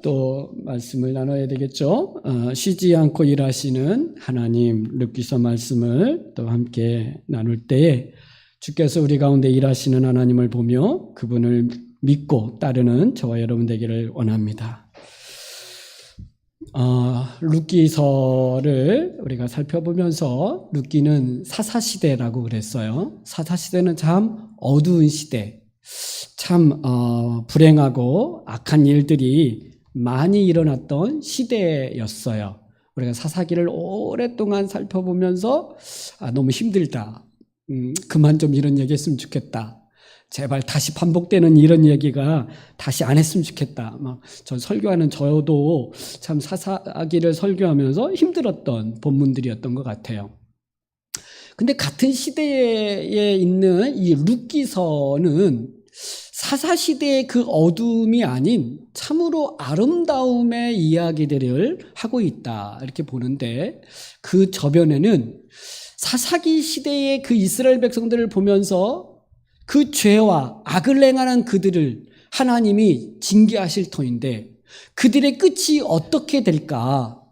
또 말씀을 나눠야 되겠죠. 쉬지 않고 일하시는 하나님, 룻기서 말씀을 또 함께 나눌 때에 주께서 우리 가운데 일하시는 하나님을 보며 그분을 믿고 따르는 저와 여러분 되기를 원합니다. 룻기서를 우리가 살펴보면서 룻기는 사사시대라고 그랬어요. 사사시대는 참 어두운 시대, 참 불행하고 악한 일들이 많이 일어났던 시대였어요. 우리가 사사기를 오랫동안 살펴보면서 너무 힘들다. 그만 좀 이런 얘기 했으면 좋겠다. 제발 다시 반복되는 이런 얘기가 다시 안 했으면 좋겠다. 저 설교하는 저도 참 사사기를 설교하면서 힘들었던 본문들이었던 것 같아요. 근데 같은 시대에 있는 이 룻기서는 사사시대의 그 어둠이 아닌 참으로 아름다움의 이야기들을 하고 있다 이렇게 보는데, 그 저변에는 사사기 시대의 그 이스라엘 백성들을 보면서 그 죄와 악을 행하는 그들을 하나님이 징계하실 터인데 그들의 끝이 어떻게 될까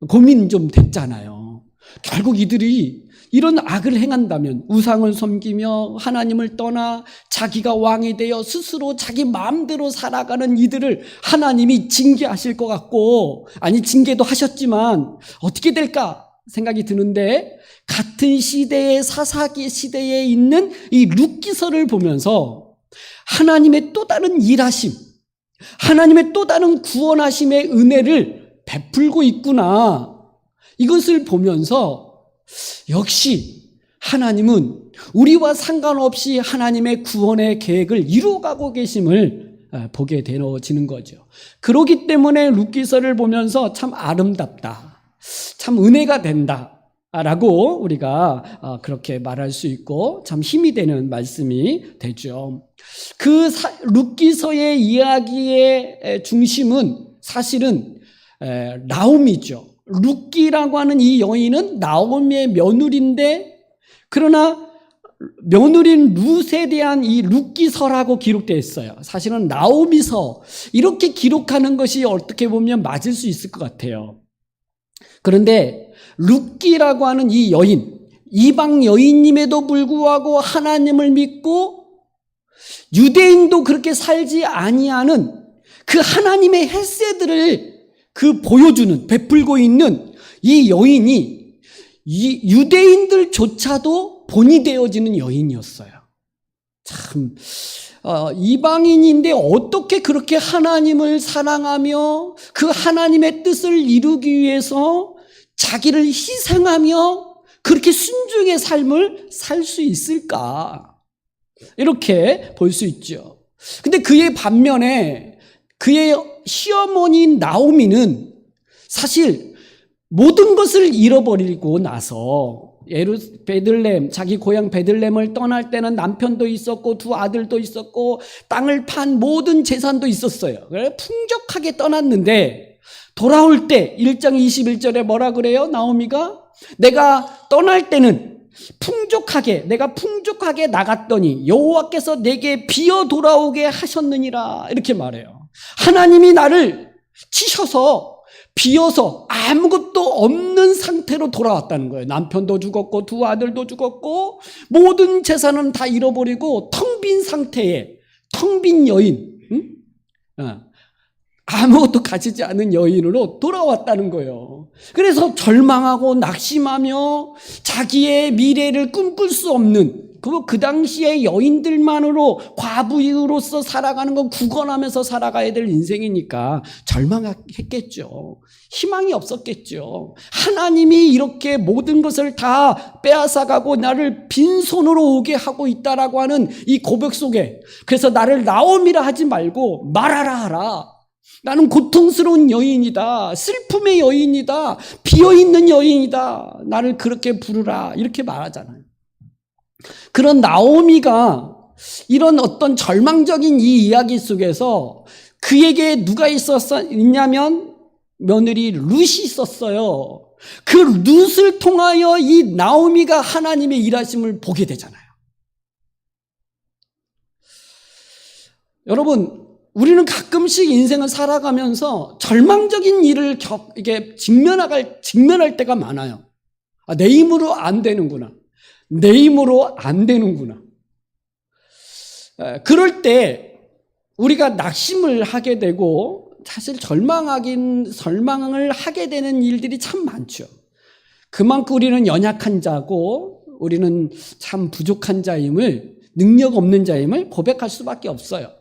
고민 좀 됐잖아요. 결국 이들이 이런 악을 행한다면 우상을 섬기며 하나님을 떠나 자기가 왕이 되어 스스로 자기 마음대로 살아가는 이들을 하나님이 징계하실 것 같고, 아니 징계도 하셨지만 어떻게 될까 생각이 드는데, 같은 시대의 사사기 시대에 있는 이 룻기서를 보면서 하나님의 또 다른 일하심, 하나님의 또 다른 구원하심의 은혜를 베풀고 있구나, 이것을 보면서 역시 하나님은 우리와 상관없이 하나님의 구원의 계획을 이루어가고 계심을 보게 되어지는 거죠. 그렇기 때문에 룻기서를 보면서 참 아름답다, 참 은혜가 된다 라고 우리가 그렇게 말할 수 있고 참 힘이 되는 말씀이 되죠. 그 룻기서의 이야기의 중심은 사실은 나오미죠. 룻기라고 하는 이 여인은 나오미의 며느리인데, 그러나 며느리인 룻에 대한 이 룻기서라고 기록되어 있어요. 사실은 나오미서 이렇게 기록하는 것이 어떻게 보면 맞을 수 있을 것 같아요. 그런데 룻기라고 하는 이 여인, 이방 여인임에도 불구하고 하나님을 믿고 유대인도 그렇게 살지 아니하는 그 하나님의 헷세들을 보여주는, 베풀고 있는 이 여인이 이 유대인들조차도 본이 되어지는 여인이었어요. 참 이방인인데 어떻게 그렇게 하나님을 사랑하며 그 하나님의 뜻을 이루기 위해서 자기를 희생하며 그렇게 순종의 삶을 살 수 있을까, 이렇게 볼 수 있죠. 근데 그의 반면에 그의 시어머니인 나오미는 사실 모든 것을 잃어버리고 나서 베들레헴, 자기 고향 베들레헴을 떠날 때는 남편도 있었고 두 아들도 있었고 땅을 판 모든 재산도 있었어요. 그래서 풍족하게 떠났는데 돌아올 때 1장 21절에 뭐라 그래요? 나오미가 내가 떠날 때는 내가 풍족하게 나갔더니 여호와께서 내게 비어 돌아오게 하셨느니라, 이렇게 말해요. 하나님이 나를 치셔서 비어서 아무것도 없는 상태로 돌아왔다는 거예요. 남편도 죽었고 두 아들도 죽었고 모든 재산은 다 잃어버리고 텅 빈 상태에, 텅 빈 여인, 아무것도 가지지 않은 여인으로 돌아왔다는 거예요. 그래서 절망하고 낙심하며 자기의 미래를 꿈꿀 수 없는, 그 당시에 여인들만으로 과부로서 살아가는 건 구걸하면서 살아가야 될 인생이니까 절망했겠죠. 희망이 없었겠죠. 하나님이 이렇게 모든 것을 다 빼앗아가고 나를 빈손으로 오게 하고 있다라고 하는 이 고백 속에, 그래서 나를 나오미라 하지 말고 마라라 하라. 나는 고통스러운 여인이다, 슬픔의 여인이다, 비어있는 여인이다, 나를 그렇게 부르라, 이렇게 말하잖아요. 그런 나오미가 이런 어떤 절망적인 이 이야기 속에서 그에게 누가 있냐면 며느리 룻이 있었어요. 그 룻을 통하여 이 나오미가 하나님의 일하심을 보게 되잖아요. 여러분, 우리는 가끔씩 인생을 살아가면서 절망적인 일을 이게 직면할 때가 많아요. 아, 내 힘으로 안 되는구나. 내 힘으로 안 되는구나. 그럴 때 우리가 낙심을 하게 되고 사실 절망을 하게 되는 일들이 참 많죠. 그만큼 우리는 연약한 자고 우리는 참 부족한 자임을, 능력 없는 자임을 고백할 수밖에 없어요.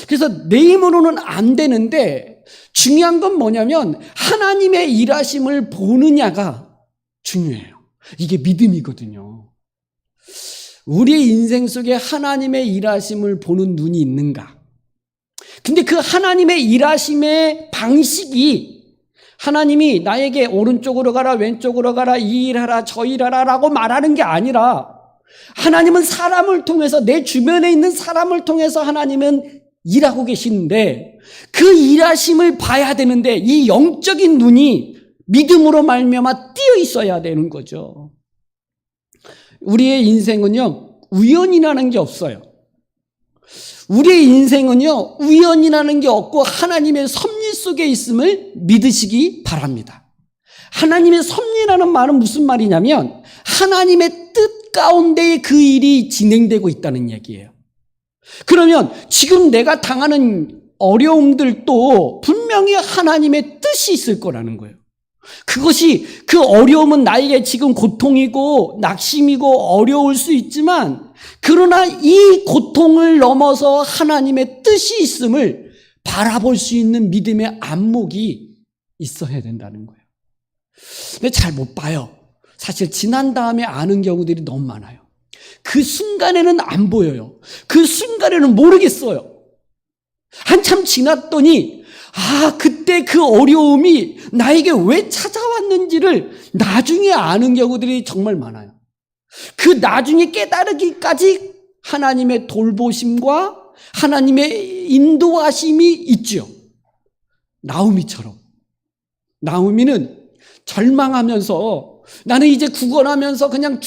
그래서 내 힘으로는 안 되는데 중요한 건 뭐냐면 하나님의 일하심을 보느냐가 중요해요. 이게 믿음이거든요. 우리의 인생 속에 하나님의 일하심을 보는 눈이 있는가? 근데 그 하나님의 일하심의 방식이 하나님이 나에게 오른쪽으로 가라, 왼쪽으로 가라, 이 일하라, 저 일하라 라고 말하는 게 아니라 하나님은 사람을 통해서, 내 주변에 있는 사람을 통해서 하나님은 일하고 계시는데 그 일하심을 봐야 되는데 이 영적인 눈이 믿음으로 말미암아 띄어 있어야 되는 거죠. 우리의 인생은요, 우연이라는 게 없어요. 우리의 인생은요, 우연이라는 게 없고 하나님의 섭리 속에 있음을 믿으시기 바랍니다. 하나님의 섭리라는 말은 무슨 말이냐면 하나님의 뜻 가운데 그 일이 진행되고 있다는 얘기예요. 그러면 지금 내가 당하는 어려움들도 분명히 하나님의 뜻이 있을 거라는 거예요. 그것이, 그 어려움은 나에게 지금 고통이고 낙심이고 어려울 수 있지만 그러나 이 고통을 넘어서 하나님의 뜻이 있음을 바라볼 수 있는 믿음의 안목이 있어야 된다는 거예요. 근데 잘 못 봐요. 사실 지난 다음에 아는 경우들이 너무 많아요. 그 순간에는 안 보여요. 그 순간에는 모르겠어요. 한참 지났더니 그때 그 어려움이 나에게 왜 찾아왔는지를 나중에 아는 경우들이 정말 많아요. 그 나중에 깨달으기까지 하나님의 돌보심과 하나님의 인도하심이 있죠. 나오미처럼. 나오미는 절망하면서 나는 이제 구걸하면서 그냥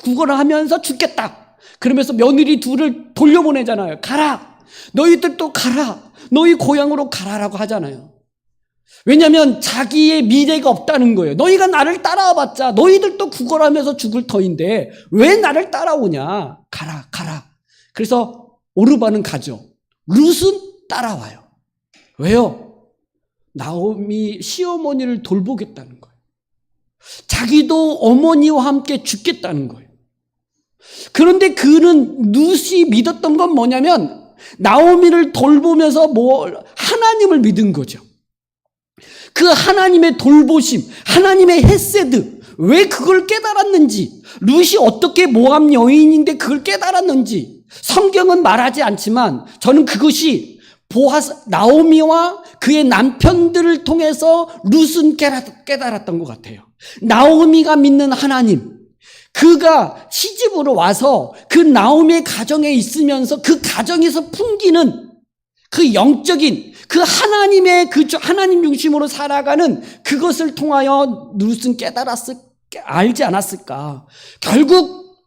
구걸하면서 죽겠다. 그러면서 며느리 둘을 돌려보내잖아요. 가라. 너희들 또 가라. 너희 고향으로 가라라고 하잖아요. 왜냐하면 자기의 미래가 없다는 거예요. 너희가 나를 따라와봤자 너희들도 구걸하면서 죽을 터인데 왜 나를 따라오냐. 가라. 그래서 오르바는 가죠. 룻은 따라와요. 왜요? 나오미 시어머니를 돌보겠다는 거예요. 자기도 어머니와 함께 죽겠다는 거예요. 그런데 그는 룻이 믿었던 건 뭐냐면 나오미를 돌보면서 하나님을 믿은 거죠. 그 하나님의 돌보심, 하나님의 헤세드, 왜 그걸 깨달았는지, 룻이 어떻게 모압 여인인데 그걸 깨달았는지 성경은 말하지 않지만 저는 그것이 나오미와 그의 남편들을 통해서 룻은 깨달았던 것 같아요. 나오미가 믿는 하나님, 그가 시집으로 와서 그 나오미의 가정에 있으면서 그 가정에서 풍기는 그 영적인 그 하나님의 하나님 중심으로 살아가는 그것을 통하여 룻은 알지 않았을까? 결국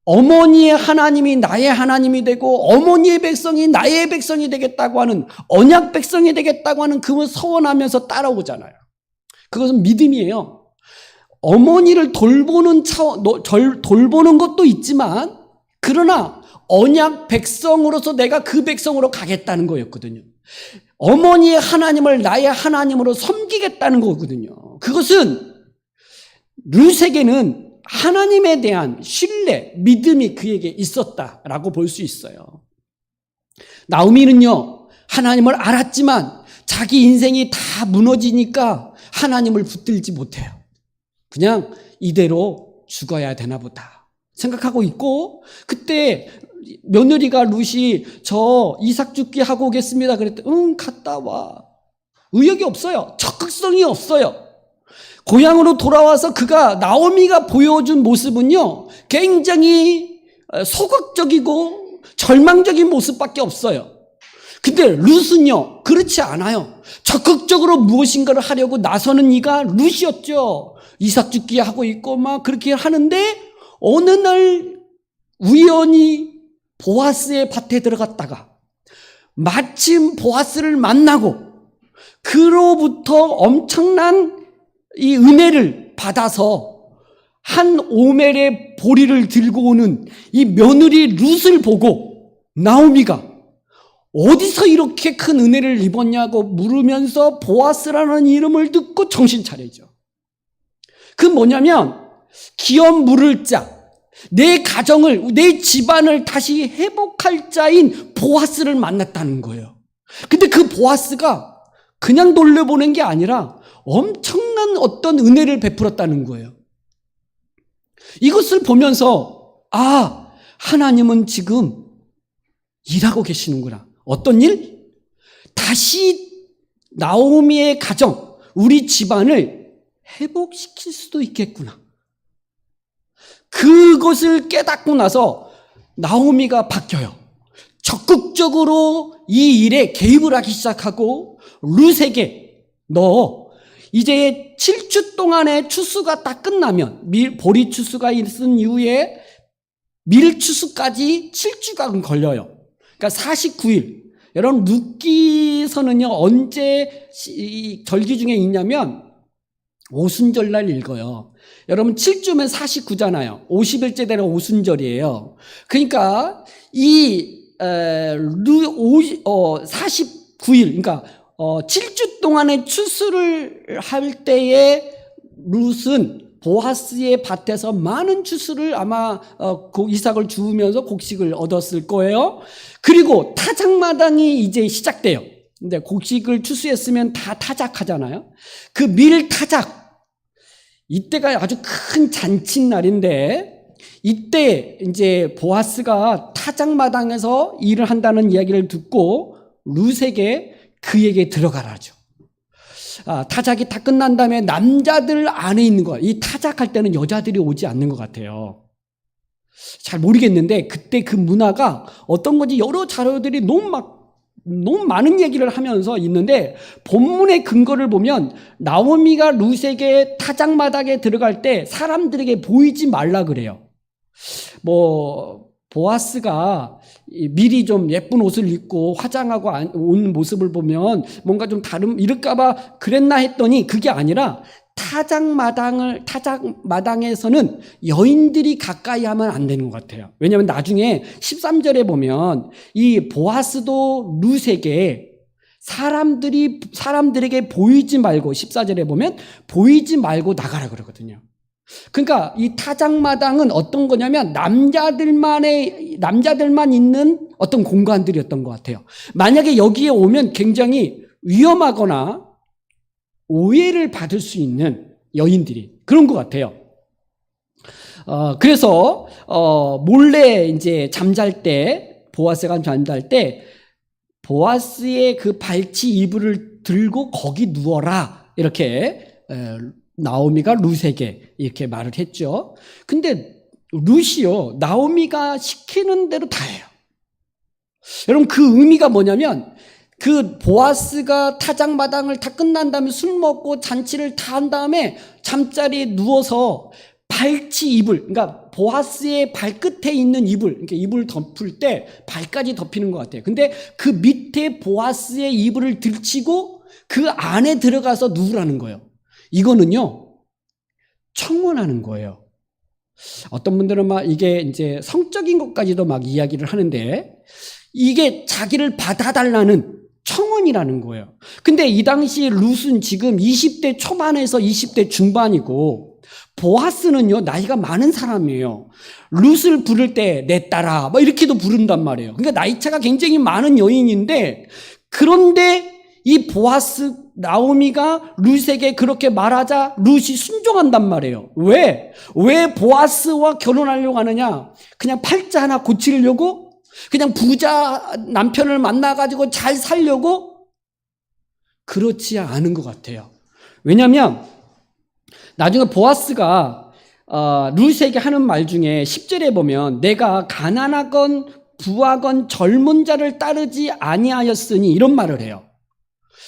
어머니의 하나님이 나의 하나님이 되고 어머니의 백성이 나의 백성이 되겠다고 하는, 언약 백성이 되겠다고 하는 그걸 서원하면서 따라오잖아요. 그것은 믿음이에요. 어머니를 돌보는 것도 있지만 그러나 언약 백성으로서 내가 그 백성으로 가겠다는 거였거든요. 어머니의 하나님을 나의 하나님으로 섬기겠다는 거거든요. 그것은 룻에게는 하나님에 대한 신뢰, 믿음이 그에게 있었다라고 볼 수 있어요. 나오미는요, 하나님을 알았지만 자기 인생이 다 무너지니까 하나님을 붙들지 못해요. 그냥 이대로 죽어야 되나 보다 생각하고 있고, 그때 며느리가 룻이 저 이삭 죽기 하고 오겠습니다 그랬더니 갔다 와. 의욕이 없어요. 적극성이 없어요. 고향으로 돌아와서 나오미가 보여준 모습은요, 굉장히 소극적이고 절망적인 모습밖에 없어요. 근데 룻은요, 그렇지 않아요. 적극적으로 무엇인가를 하려고 나서는 이가 룻이었죠. 이삭 죽기 하고 있고 막 그렇게 하는데 어느 날 우연히 보아스의 밭에 들어갔다가 마침 보아스를 만나고 그로부터 엄청난 이 은혜를 받아서 한 오멜의 보리를 들고 오는 이 며느리 룻을 보고 나오미가 어디서 이렇게 큰 은혜를 입었냐고 물으면서 보아스라는 이름을 듣고 정신 차리죠. 그 뭐냐면 기업 물을 자, 내 가정을, 내 집안을 다시 회복할 자인 보아스를 만났다는 거예요. 근데 그 보아스가 그냥 돌려보낸 게 아니라 엄청난 어떤 은혜를 베풀었다는 거예요. 이것을 보면서 하나님은 지금 일하고 계시는구나. 어떤 일? 다시 나오미의 가정, 우리 집안을 회복시킬 수도 있겠구나. 그것을 깨닫고 나서 나오미가 바뀌어요. 적극적으로 이 일에 개입을 하기 시작하고 룻에게 너 이제 7주 동안의 추수가 딱 끝나면 보리 추수가 있은 이후에 밀 추수까지 7주가 걸려요. 그러니까 49일. 여러분 룻기서는요 언제 절기 중에 있냐면 오순절날 읽어요. 여러분 7주면 49잖아요. 50일째 되는 오순절이에요. 그러니까 이 49일 그러니까 7주 동안의 추수를 할 때에 룻은 보아스의 밭에서 많은 추수를 아마 이삭을 주우면서 곡식을 얻었을 거예요. 그리고 타작마당이 이제 시작돼요. 근데 곡식을 추수했으면 다 타작하잖아요. 그 밀 타작, 이때가 아주 큰 잔칫날인데 이때 이제 보아스가 타작마당에서 일을 한다는 이야기를 듣고 룻에게 그에게 들어가라죠. 타작이 다 끝난 다음에 남자들 안에 있는 거야. 이 타작할 때는 여자들이 오지 않는 것 같아요. 잘 모르겠는데 그때 그 문화가 어떤 건지 여러 자료들이 너무 많은 얘기를 하면서 있는데 본문의 근거를 보면 나오미가 룻에게 타작마당에 들어갈 때 사람들에게 보이지 말라 그래요. 보아스가 미리 좀 예쁜 옷을 입고 화장하고 온 모습을 보면 뭔가 좀 다른 이럴까봐 그랬나 했더니 그게 아니라 타작마당에서는 여인들이 가까이 하면 안 되는 것 같아요. 왜냐하면 나중에 13절에 보면 이 보아스도 룻에게 사람들에게 보이지 말고 14절에 보면 보이지 말고 나가라 그러거든요. 그러니까 이 타작마당은 어떤 거냐면 남자들만 있는 어떤 공간들이었던 것 같아요. 만약에 여기에 오면 굉장히 위험하거나 오해를 받을 수 있는 여인들이 그런 것 같아요. 그래서 몰래 이제 잠잘 때 보아스가 잠잘 때 보아스의 그 발치 이불을 들고 거기 누워라 이렇게 나오미가 룻에게 이렇게 말을 했죠. 근데 룻이요 나오미가 시키는 대로 다 해요. 여러분 그 의미가 뭐냐면 그 보아스가 타작마당을 다 끝난 다음에 술 먹고 잔치를 다 한 다음에 잠자리에 누워서 발치 이불, 그러니까 보아스의 발끝에 있는 이불, 그러니까 이불을 덮을 때 발까지 덮이는 것 같아요. 근데 그 밑에 보아스의 이불을 들치고 그 안에 들어가서 누우라는 거예요. 이거는요 청혼하는 거예요. 어떤 분들은 막 이게 이제 성적인 것까지도 막 이야기를 하는데 이게 자기를 받아달라는 청혼이라는 거예요. 근데 이 당시 룻은 지금 20대 초반에서 20대 중반이고 보아스는요 나이가 많은 사람이에요. 룻을 부를 때 내 딸아 막 이렇게도 부른단 말이에요. 그러니까 나이차가 굉장히 많은 여인인데 그런데 이 보아스 나오미가 룻에게 그렇게 말하자 룻이 순종한단 말이에요. 왜 보아스와 결혼하려고 하느냐? 그냥 팔자 하나 고치려고? 그냥 부자 남편을 만나가지고 잘 살려고? 그렇지 않은 것 같아요. 왜냐하면 나중에 보아스가 룻에게 하는 말 중에 10절에 보면 내가 가난하건 부하건 젊은 자를 따르지 아니하였으니 이런 말을 해요.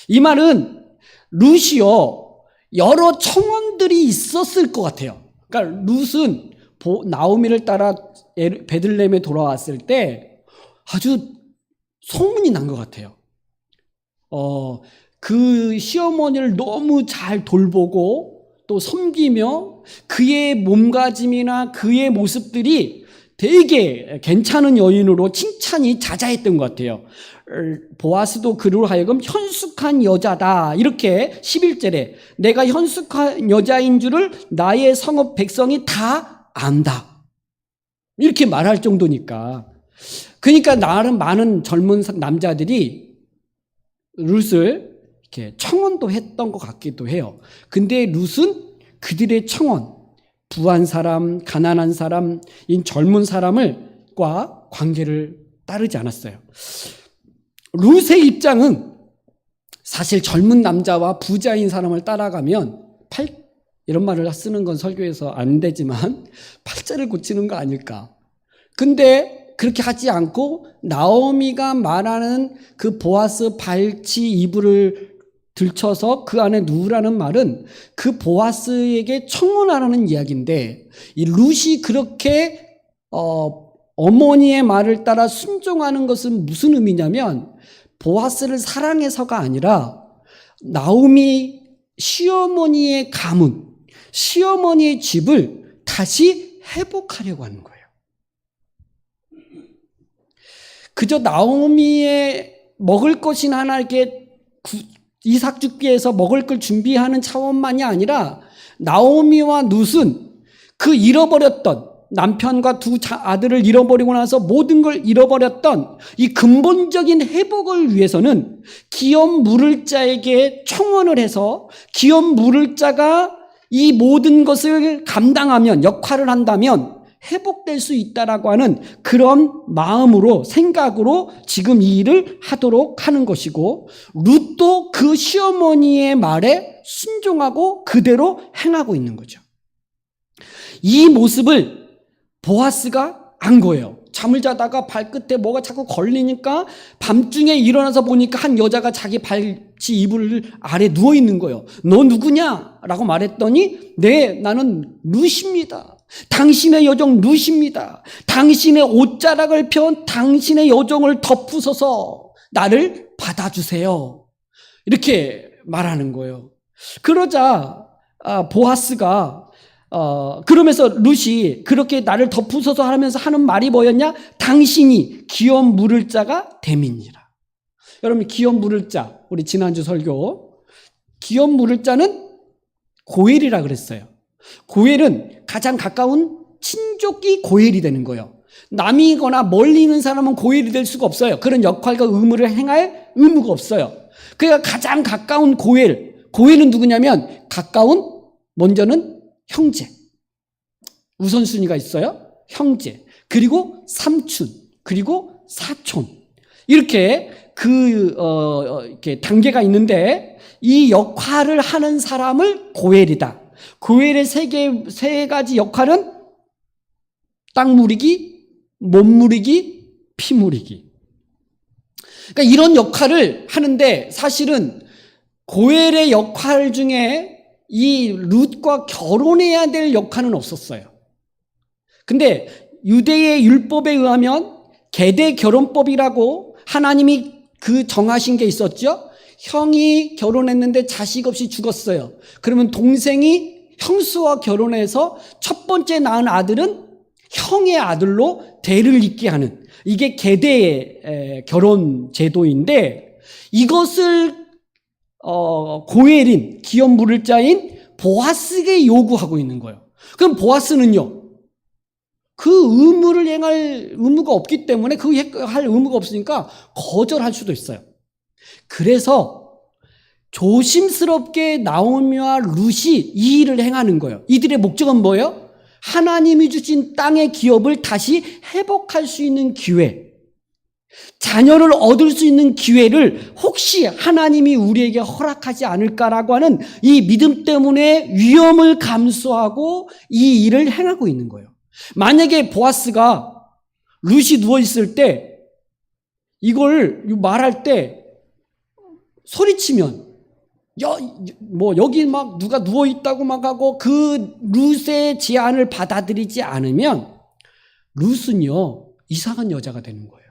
이 말은 룻이요 여러 청혼들이 있었을 것 같아요. 그러니까 룻은 나오미를 따라 베들레헴에 돌아왔을 때 아주 소문이 난 것 같아요. 그 시어머니를 너무 잘 돌보고 또 섬기며 그의 몸가짐이나 그의 모습들이 되게 괜찮은 여인으로 칭찬이 자자했던 것 같아요. 보아스도 그로 하여금 현숙한 여자다. 이렇게 11절에 내가 현숙한 여자인 줄을 나의 성읍 백성이 다 안다. 이렇게 말할 정도니까. 그러니까 나름 많은 젊은 남자들이 룻을 이렇게 청혼도 했던 것 같기도 해요. 근데 룻은 그들의 청혼, 부한 사람, 가난한 사람, 이 젊은 사람과 관계를 따르지 않았어요. 룻의 입장은 사실 젊은 남자와 부자인 사람을 따라가면 이런 말을 쓰는 건 설교에서 안 되지만 팔자를 고치는 거 아닐까. 근데 그렇게 하지 않고 나오미가 말하는 그 보아스 발치 이불을 들쳐서 그 안에 누우라는 말은 그 보아스에게 청혼하라는 이야기인데, 이 룻이 그렇게 어머니의 말을 따라 순종하는 것은 무슨 의미냐면 보아스를 사랑해서가 아니라 나오미 시어머니의 가문, 시어머니의 집을 다시 회복하려고 하는 거예요. 그저 나오미의 먹을 것이나 하나 이렇게 이삭 죽기 위해서 먹을 걸 준비하는 차원만이 아니라 나오미와 룻은 그 잃어버렸던 남편과 두 아들을 잃어버리고 나서 모든 걸 잃어버렸던 이 근본적인 회복을 위해서는 기업 물을 자에게 청혼을 해서 기업 물을 자가 이 모든 것을 감당하면, 역할을 한다면 회복될 수 있다라고 하는 그런 마음으로, 생각으로 지금 이 일을 하도록 하는 것이고, 룻도 그 시어머니의 말에 순종하고 그대로 행하고 있는 거죠. 이 모습을 보아스가 안 거예요. 잠을 자다가 발끝에 뭐가 자꾸 걸리니까 밤중에 일어나서 보니까 한 여자가 자기 발치 이불 아래 누워 있는 거예요. 너 누구냐? 라고 말했더니 네, 나는 룻입니다. 당신의 여종 룻입니다. 당신의 옷자락을 펴 당신의 여종을 덮으소서 나를 받아주세요. 이렇게 말하는 거예요. 그러자 보아스가 그러면서 룻이 그렇게 나를 덮으소서 하면서 하는 말이 뭐였냐? 당신이 기업 물을 자가 됨이니라. 여러분, 기업 물을 자, 우리 지난주 설교, 기업 물을 자는 고엘이라 그랬어요. 고엘은 가장 가까운 친족이 고엘이 되는 거예요. 남이거나 멀리 있는 사람은 고엘이 될 수가 없어요. 그런 역할과 의무를 행할 의무가 없어요. 그러니까 가장 가까운 고엘은 누구냐면 가까운, 먼저는 형제, 우선순위가 있어요. 형제, 그리고 삼촌, 그리고 사촌, 이렇게 이렇게 단계가 있는데 이 역할을 하는 사람을 고엘이다. 고엘의 세 가지 역할은 땅 무리기, 몸 무리기, 피 무리기. 그러니까 이런 역할을 하는데 사실은 고엘의 역할 중에 이 룻과 결혼해야 될 역할은 없었어요. 근데 유대의 율법에 의하면 계대 결혼법이라고 하나님이 그 정하신 게 있었죠. 형이 결혼했는데 자식 없이 죽었어요. 그러면 동생이 형수와 결혼해서 첫 번째 낳은 아들은 형의 아들로 대를 잇게 하는, 이게 계대의 결혼 제도인데, 이것을 고엘인, 기업 물을 자인 보아스에게 요구하고 있는 거예요. 그럼 보아스는요, 그 의무를 행할 의무가 없기 때문에, 그 할 의무가 없으니까 거절할 수도 있어요. 그래서 조심스럽게 나오미와 룻이 이 일을 행하는 거예요. 이들의 목적은 뭐예요? 하나님이 주신 땅의 기업을 다시 회복할 수 있는 기회, 자녀를 얻을 수 있는 기회를 혹시 하나님이 우리에게 허락하지 않을까라고 하는 이 믿음 때문에 위험을 감수하고 이 일을 행하고 있는 거예요. 만약에 보아스가 룻이 누워있을 때 이걸 말할 때 소리치면 여기 막 누가 누워있다고 막 하고 그 룻의 제안을 받아들이지 않으면 룻은요 이상한 여자가 되는 거예요.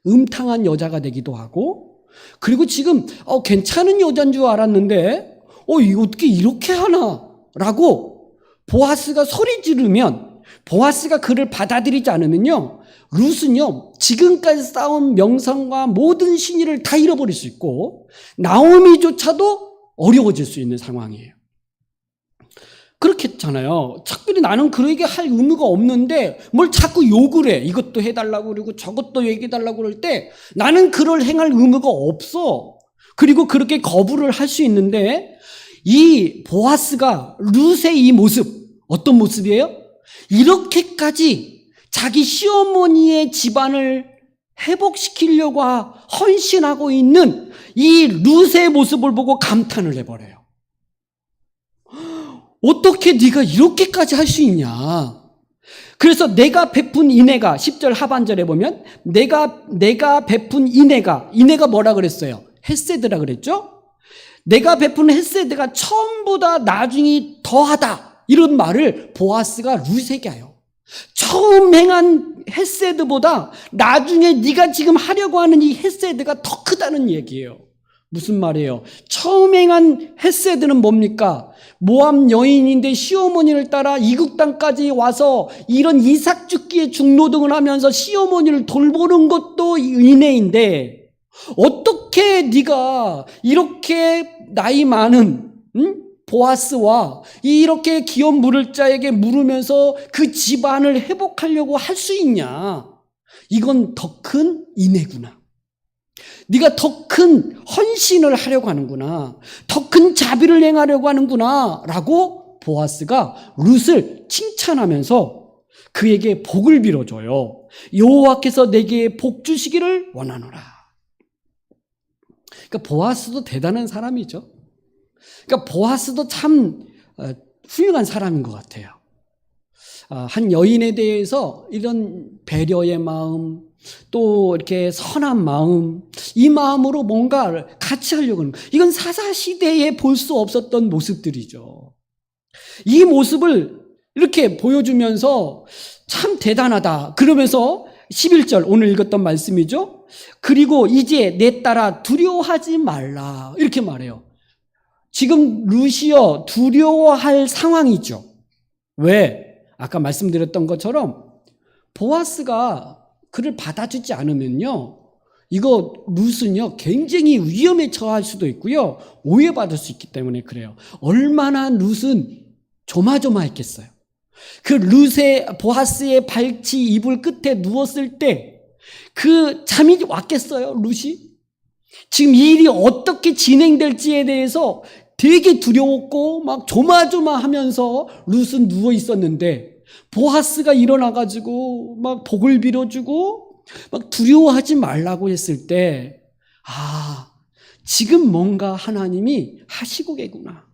음탕한 여자가 되기도 하고, 그리고 지금 괜찮은 여자인 줄 알았는데 이거 어떻게 이렇게 하나? 라고 보아스가 소리 지르면, 보아스가 그를 받아들이지 않으면요, 룻은요 지금까지 쌓은 명성과 모든 신의를 다 잃어버릴 수 있고 나오미조차도 어려워질 수 있는 상황이에요. 그렇겠잖아요. 특별히 나는 그에게 할 의무가 없는데 뭘 자꾸 욕을 해. 이것도 해달라고 그러고 저것도 얘기해달라고 그럴 때 나는 그걸 행할 의무가 없어. 그리고 그렇게 거부를 할 수 있는데, 이 보아스가 룻의 이 모습, 어떤 모습이에요? 이렇게까지 자기 시어머니의 집안을 회복시키려고 헌신하고 있는 이 룻의 모습을 보고 감탄을 해버려요. 어떻게 네가 이렇게까지 할 수 있냐? 그래서 내가 베푼 인애가 10절 하반절에 보면 내가 베푼 인애가 뭐라 그랬어요? 헤세드라 그랬죠? 내가 베푼 헤세드가 처음보다 나중이 더하다, 이런 말을 보아스가 룻에게 해요. 처음 행한 헤세드보다 나중에 네가 지금 하려고 하는 이 헤세드가 더 크다는 얘기예요. 무슨 말이에요? 처음 행한 헤세드는 뭡니까? 모압 여인인데 시어머니를 따라 이국 땅까지 와서 이런 이삭 죽기에 중노동을 하면서 시어머니를 돌보는 것도 인애인데, 어떻게 네가 이렇게 나이 많은 보아스와 이렇게 기업 물을 자에게 물으면서 그 집안을 회복하려고 할 수 있냐? 이건 더 큰 인애구나. 네가 더 큰 헌신을 하려고 하는구나. 더 큰 자비를 행하려고 하는구나. 라고 보아스가 룻을 칭찬하면서 그에게 복을 빌어줘요. 여호와께서 내게 복 주시기를 원하노라. 그러니까 보아스도 대단한 사람이죠. 그러니까 보아스도 참 훌륭한 사람인 것 같아요. 한 여인에 대해서 이런 배려의 마음, 또 이렇게 선한 마음, 이 마음으로 뭔가 같이 하려고 하는, 이건 사사시대에 볼 수 없었던 모습들이죠. 이 모습을 이렇게 보여주면서 참 대단하다. 그러면서 11절 오늘 읽었던 말씀이죠. 그리고 이제 내 딸아 두려워하지 말라, 이렇게 말해요. 지금 룻이요 두려워할 상황이죠. 왜? 아까 말씀드렸던 것처럼 보아스가 그를 받아주지 않으면요, 이거 룻은요 굉장히 위험에 처할 수도 있고요, 오해받을 수 있기 때문에 그래요. 얼마나 룻은 조마조마했겠어요. 그 룻의 보아스의 발치 이불 끝에 누웠을 때 그 잠이 왔겠어요, 룻이? 지금 이 일이 어떻게 진행될지에 대해서 되게 두려웠고 막 조마조마하면서 룻은 누워 있었는데, 보아스가 일어나가지고 막 복을 빌어주고 막 두려워하지 말라고 했을 때, 지금 뭔가 하나님이 하시고 계구나,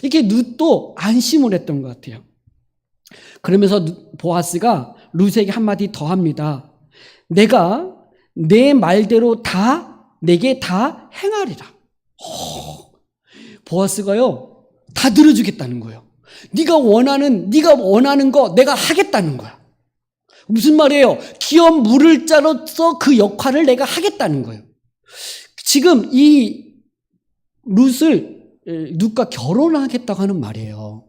이렇게 룻도 안심을 했던 것 같아요. 그러면서 보아스가 룻에게 한마디 더 합니다. 내가 내 말대로 내게 다 행하리라. 보아스가요 다 들어주겠다는 거예요. 네가 원하는 거 내가 하겠다는 거야. 무슨 말이에요? 기업 물을 자로서 그 역할을 내가 하겠다는 거예요. 지금 이 룻과 결혼하겠다고 하는 말이에요.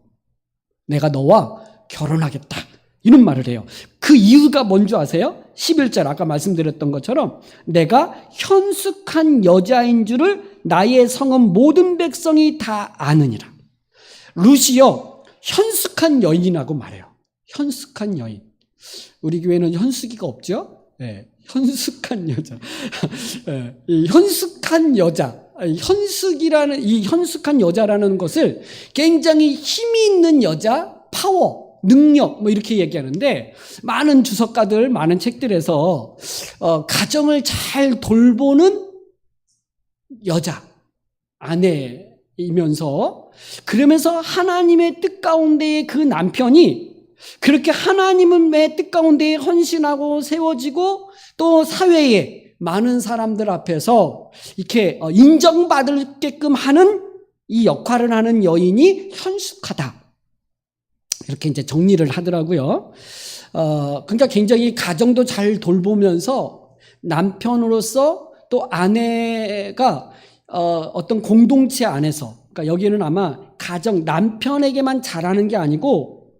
내가 너와 결혼하겠다, 이런 말을 해요. 그 이유가 뭔지 아세요? 11절 아까 말씀드렸던 것처럼 내가 현숙한 여자인 줄을 나의 성은 모든 백성이 다 아느니라. 룻이요 현숙한 여인이라고 말해요. 현숙한 여인. 우리 교회는 현숙이가 없죠? 네, 현숙한 여자. 네, 이 현숙한 여자, 이 현숙한 여자라는 것을 굉장히 힘이 있는 여자, 파워, 능력, 이렇게 얘기하는데, 많은 주석가들, 많은 책들에서 가정을 잘 돌보는 여자, 아내이면서, 그러면서 하나님의 뜻 가운데에 그 남편이 그렇게 하나님의 뜻 가운데에 헌신하고 세워지고, 또 사회에 많은 사람들 앞에서 이렇게 인정받을게끔 하는 이 역할을 하는 여인이 현숙하다, 이렇게 이제 정리를 하더라고요. 그러니까 굉장히 가정도 잘 돌보면서 남편으로서 또 아내가 어떤 공동체 안에서, 그러니까 여기는 아마 가정, 남편에게만 잘하는 게 아니고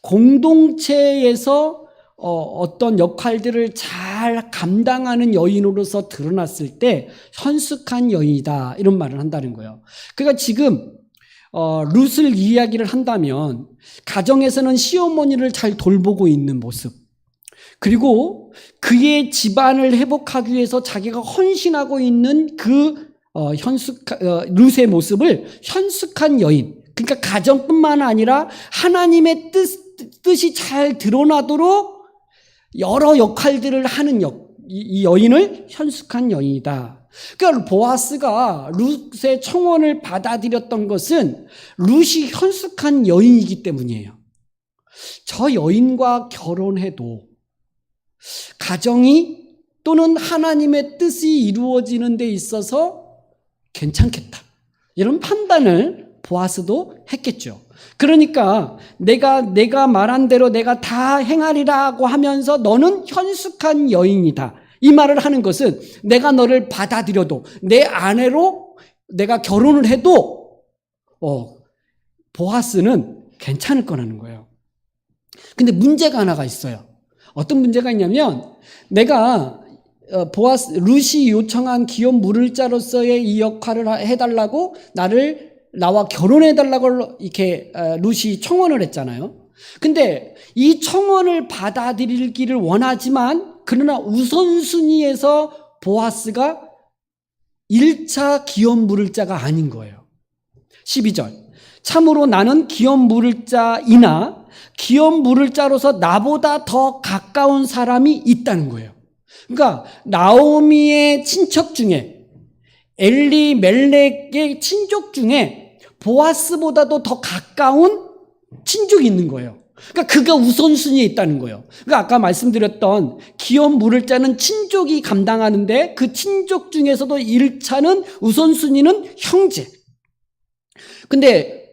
공동체에서 어떤 역할들을 잘 감당하는 여인으로서 드러났을 때 현숙한 여인이다, 이런 말을 한다는 거예요. 그러니까 지금 룻을 이야기를 한다면 가정에서는 시어머니를 잘 돌보고 있는 모습, 그리고 그의 집안을 회복하기 위해서 자기가 헌신하고 있는 그 룻의 모습을 현숙한 여인, 그러니까 가정뿐만 아니라 하나님의 뜻이 잘 드러나도록 여러 역할들을 하는 이 여인을 현숙한 여인이다. 그러니까 보아스가 룻의 청혼을 받아들였던 것은 룻이 현숙한 여인이기 때문이에요. 저 여인과 결혼해도 가정이 또는 하나님의 뜻이 이루어지는 데 있어서 괜찮겠다, 이런 판단을 보아스도 했겠죠. 그러니까 내가 말한 대로 내가 다 행하리라고 하면서 너는 현숙한 여인이다, 이 말을 하는 것은 내가 너를 받아들여도, 내 아내로 내가 결혼을 해도 보아스는 괜찮을 거라는 거예요. 근데 문제가 하나가 있어요. 어떤 문제가 있냐면, 내가 룻이 요청한 기업 물을 자로서의 이 역할을 해달라고, 나와 결혼해달라고 이렇게 룻이 청원을 했잖아요. 근데 이 청원을 받아들이기를 원하지만, 그러나 우선순위에서 보아스가 1차 기업 물을 자가 아닌 거예요. 12절. 참으로 나는 기업 물을 자이나 기업 물을 자로서 나보다 더 가까운 사람이 있다는 거예요. 그러니까 나오미의 친척 중에, 엘리멜렉의 친족 중에 보아스보다도 더 가까운 친족이 있는 거예요. 그러니까 그가 우선순위에 있다는 거예요. 그러니까 아까 말씀드렸던 기업 물을 자는 친족이 감당하는데, 그 친족 중에서도 1차는 우선순위는 형제. 근데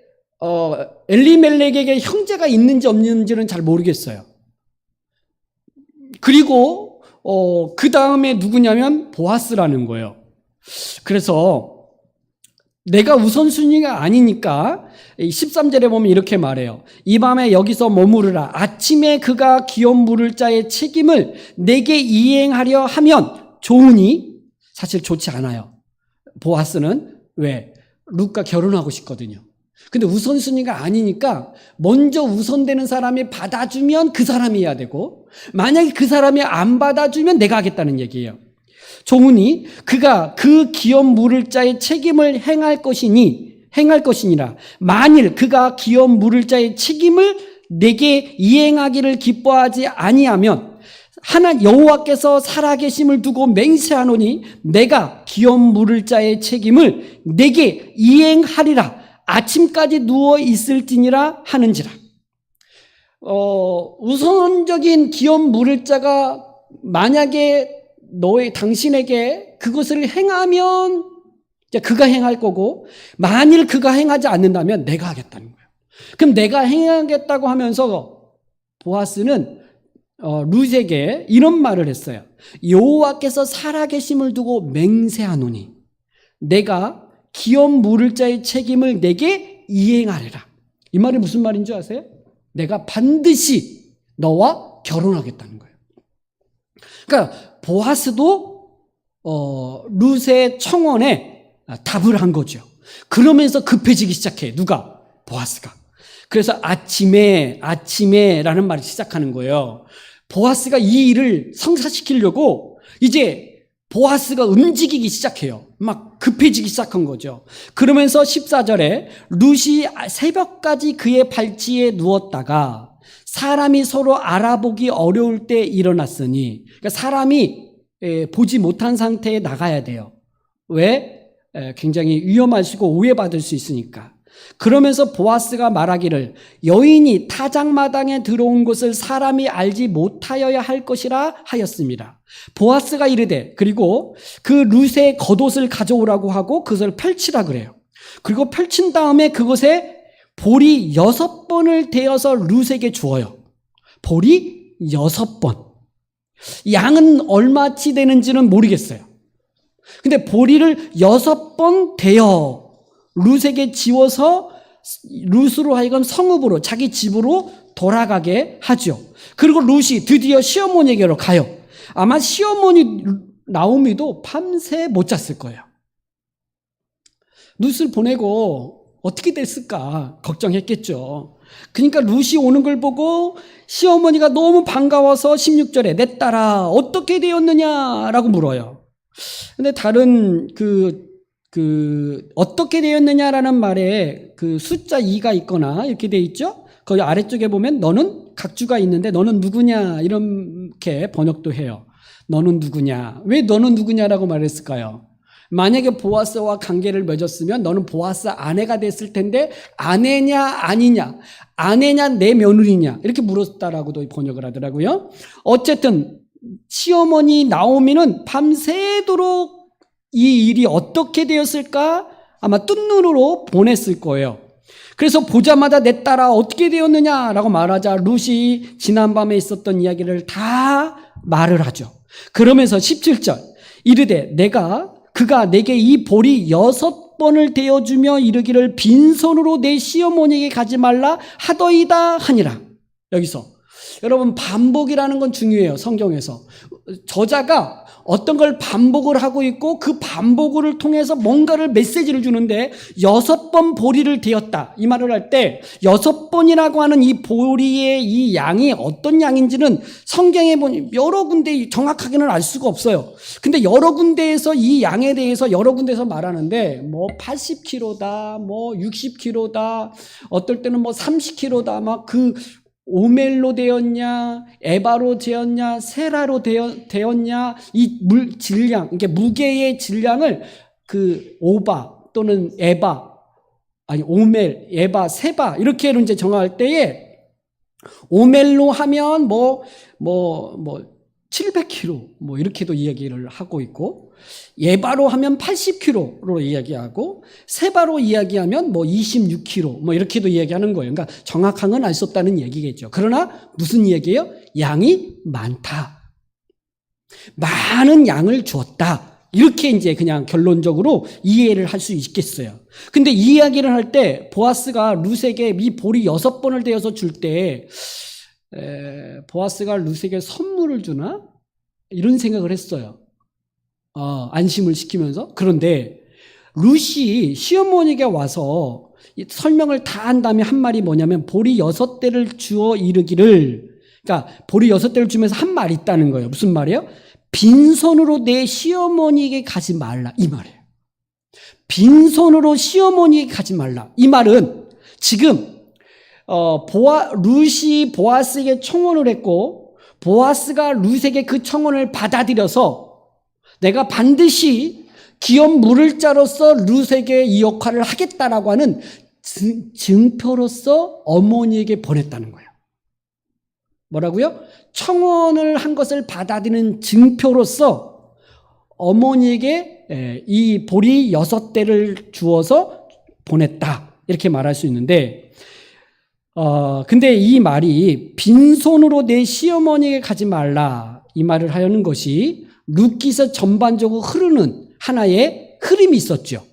엘리멜렉에게 형제가 있는지 없는지는 잘 모르겠어요. 그리고 그 다음에 누구냐면 보아스라는 거예요. 그래서 내가 우선순위가 아니니까 13절에 보면 이렇게 말해요. 이 밤에 여기서 머무르라. 아침에 그가 기업 물을 자의 책임을 내게 이행하려 하면 좋으니, 사실 좋지 않아요. 보아스는 왜? 룻과 결혼하고 싶거든요. 근데 우선순위가 아니니까 먼저 우선되는 사람이 받아주면 그 사람이 해야 되고, 만약에 그 사람이 안 받아주면 내가 하겠다는 얘기예요. 좋으니 그가 그 기업 물을 자의 책임을 행할 것이니라. 만일 그가 기업 물을 자의 책임을 내게 이행하기를 기뻐하지 아니하면 여호와께서 살아계심을 두고 맹세하노니 내가 기업 물을 자의 책임을 내게 이행하리라. 아침까지 누워 있을지니라 하는지라. 우선적인 기업 물을 자가 만약에 당신에게 그것을 행하면 이제 그가 행할 거고, 만일 그가 행하지 않는다면 내가 하겠다는 거예요. 그럼 내가 행하겠다고 하면서 보아스는 룻에게 이런 말을 했어요. 여호와께서 살아계심을 두고 맹세하노니 내가 기업 물을 자의 책임을 내게 이행하리라. 이 말이 무슨 말인 줄 아세요? 내가 반드시 너와 결혼하겠다는 거예요. 그러니까 보아스도 룻의 청원에 답을 한 거죠. 그러면서 급해지기 시작해. 누가? 보아스가. 그래서 아침에라는 말을 시작하는 거예요. 보아스가 이 일을 성사시키려고 이제 보아스가 움직이기 시작해요. 막 급해지기 시작한 거죠. 그러면서 14절에 룻이 새벽까지 그의 발치에 누웠다가 사람이 서로 알아보기 어려울 때 일어났으니, 그러니까 사람이 보지 못한 상태에 나가야 돼요. 왜? 굉장히 위험할 수 있고 오해받을 수 있으니까. 그러면서 보아스가 말하기를 여인이 타작마당에 들어온 것을 사람이 알지 못하여야 할 것이라 하였습니다. 보아스가 이르되, 그리고 그 룻의 겉옷을 가져오라고 하고 그것을 펼치라 그래요. 그리고 펼친 다음에 그것에 볼이 6번을 대어서 룻에게 주어요. 볼이 6번. 양은 얼마치 되는지는 모르겠어요. 근데 보리를 6번 대어 룻에게 지워서 룻으로 하여금 성읍으로 자기 집으로 돌아가게 하죠. 그리고 룻이 드디어 시어머니에게로 가요. 아마 시어머니 나오미도 밤새 못 잤을 거예요. 룻을 보내고 어떻게 됐을까 걱정했겠죠. 그러니까 룻이 오는 걸 보고 시어머니가 너무 반가워서 16절에 내 딸아 어떻게 되었느냐라고 물어요. 근데 다른 어떻게 되었느냐라는 말에 그 숫자 2가 있거나 이렇게 돼 있죠. 거기 아래쪽에 보면 너는 각주가 있는데 너는 누구냐 이렇게 번역도 해요. 너는 누구냐? 왜 너는 누구냐라고 말했을까요? 만약에 보아스와 관계를 맺었으면 너는 보아스 아내가 됐을 텐데 아내냐 아니냐, 아내냐 내 며느리냐 이렇게 물었다라고도 번역을 하더라고요. 어쨌든 시어머니 나오미는 밤새도록 이 일이 어떻게 되었을까 아마 뜬 눈으로 보냈을 거예요. 그래서 보자마자 내 딸아 어떻게 되었느냐라고 말하자 룻이 지난밤에 있었던 이야기를 다 말을 하죠. 그러면서 17절 이르되 그가 내게 이 보리 6번을 대어주며 이르기를 빈손으로 내 시어머니에게 가지 말라 하더이다 하니라. 여기서 여러분 반복이라는 건 중요해요. 성경에서 저자가 어떤 걸 반복을 하고 있고 그 반복을 통해서 뭔가를 메시지를 주는데 6번 보리를 대었다 이 말을 할 때 6번이라고 하는 이 보리의 이 양이 어떤 양인지는 성경에 보니 여러 군데 정확하게는 알 수가 없어요. 근데 여러 군데에서 이 양에 대해서 여러 군데에서 말하는데 뭐 80kg다 뭐 60kg다 어떨 때는 뭐 30kg다 막 오멜로 되었냐, 에바로 되었냐, 세라로 되었냐, 이 질량, 이게 무게의 질량을 오바 또는 오멜, 에바, 세바, 이렇게로 이제 정할 때에 오멜로 하면 700kg, 이렇게도 이야기를 하고 있고, 예바로 하면 80kg로 이야기하고, 세바로 이야기하면 26kg, 이렇게도 이야기하는 거예요. 그러니까 정확한 건 알 수 없다는 얘기겠죠. 그러나 무슨 얘기예요? 양이 많다. 많은 양을 주었다. 이렇게 이제 그냥 결론적으로 이해를 할 수 있겠어요. 근데 이 이야기를 할 때 보아스가 룻에게 이 보리 6번을 대어서 줄 때, 보아스가 룻에게 선물을 주나? 이런 생각을 했어요. 안심을 시키면서. 그런데 룻이 시어머니에게 와서 설명을 다 한 다음에 한 말이 뭐냐면 보리 6대를 주어 이르기를, 그러니까 보리 6대를 주면서 한 말이 있다는 거예요. 무슨 말이에요? 빈손으로 내 시어머니에게 가지 말라 이 말이에요. 빈손으로 시어머니에게 가지 말라 이 말은 지금 룻이 보아스에게 청혼을 했고 보아스가 룻에게 그 청혼을 받아들여서 내가 반드시 기업 물을 자로서 룻에게 이 역할을 하겠다라고 하는 증표로서 어머니에게 보냈다는 거예요. 뭐라고요? 청혼을 한 것을 받아들이는 증표로서 어머니에게 이 보리 6대를 주어서 보냈다 이렇게 말할 수 있는데 근데 이 말이 빈손으로 내 시어머니에게 가지 말라 이 말을 하려는 것이 룻기서 전반적으로 흐르는 하나의 흐름이 있었죠.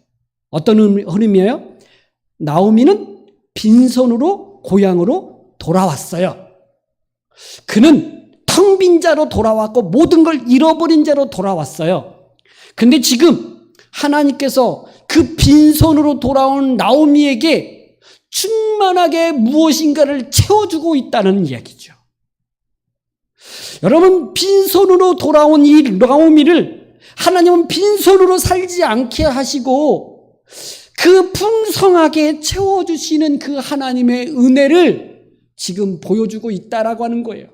어떤 흐름이에요? 나오미는 빈손으로 고향으로 돌아왔어요. 그는 텅 빈 자로 돌아왔고 모든 걸 잃어버린 자로 돌아왔어요. 근데 지금 하나님께서 그 빈손으로 돌아온 나오미에게 충만하게 무엇인가를 채워주고 있다는 이야기죠. 여러분, 빈손으로 돌아온 이 나오미를 하나님은 빈손으로 살지 않게 하시고 그 풍성하게 채워주시는 그 하나님의 은혜를 지금 보여주고 있다라고 하는 거예요.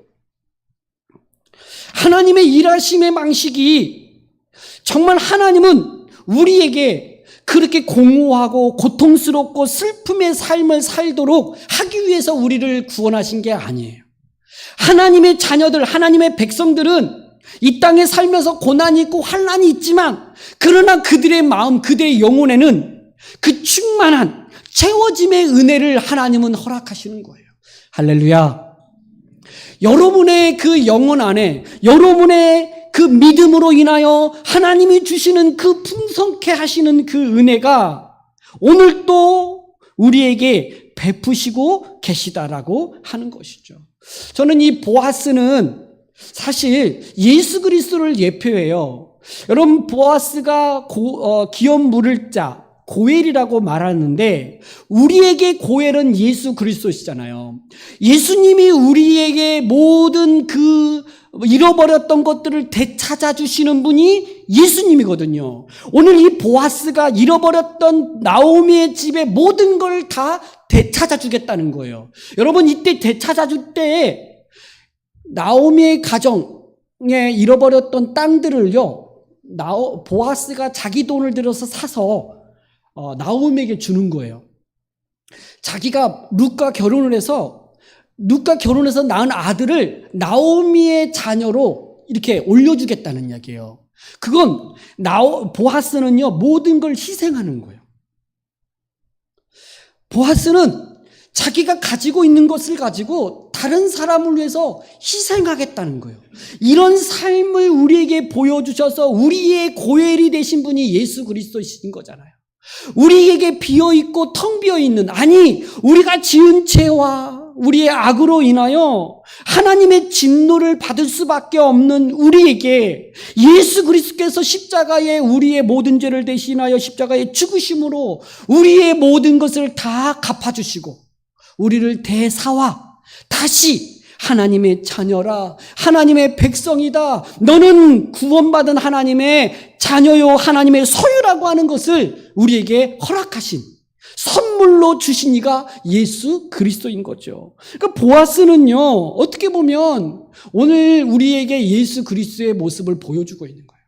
하나님의 일하심의 방식이 정말 하나님은 우리에게 그렇게 공허하고 고통스럽고 슬픔의 삶을 살도록 하기 위해서 우리를 구원하신 게 아니에요. 하나님의 자녀들, 하나님의 백성들은 이 땅에 살면서 고난이 있고 환난이 있지만 그러나 그들의 마음, 그들의 영혼에는 그 충만한 채워짐의 은혜를 하나님은 허락하시는 거예요. 할렐루야. 여러분의 그 영혼 안에 여러분의 그 믿음으로 인하여 하나님이 주시는 그 풍성케 하시는 그 은혜가 오늘 또 우리에게 베푸시고 계시다라고 하는 것이죠. 저는 이 보아스는 사실 예수 그리스도를 예표해요. 여러분, 보아스가 기업 물을 자 고엘이라고 말하는데 우리에게 고엘은 예수 그리스도시잖아요. 예수님이 우리에게 모든 그 잃어버렸던 것들을 되찾아 주시는 분이 예수님이거든요. 오늘 이 보아스가 잃어버렸던 나오미의 집에 모든 걸 다 되찾아 주겠다는 거예요. 여러분, 이때 되찾아 줄 때 나오미의 가정에 잃어버렸던 땅들을요, 보아스가 자기 돈을 들여서 사서 나오미에게 주는 거예요. 자기가 룻과 결혼을 해서 낳은 아들을 나오미의 자녀로 이렇게 올려주겠다는 이야기예요. 그건 보아스는요, 모든 걸 희생하는 거예요. 보아스는 자기가 가지고 있는 것을 가지고 다른 사람을 위해서 희생하겠다는 거예요. 이런 삶을 우리에게 보여주셔서 우리의 고엘이 되신 분이 예수 그리스도이신 거잖아요. 우리에게 비어있고 텅 비어있는, 아니 우리가 지은 죄와 우리의 악으로 인하여 하나님의 진노를 받을 수밖에 없는 우리에게 예수 그리스도께서 십자가에 우리의 모든 죄를 대신하여 십자가에 죽으심으로 우리의 모든 것을 다 갚아주시고 우리를 대사와 다시 하나님의 자녀라, 하나님의 백성이다, 너는 구원받은 하나님의 자녀요 하나님의 소유라고 하는 것을 우리에게 허락하신, 선물로 주신 이가 예수 그리스도인 거죠. 그러니까 보아스는요, 어떻게 보면 오늘 우리에게 예수 그리스도의 모습을 보여주고 있는 거예요.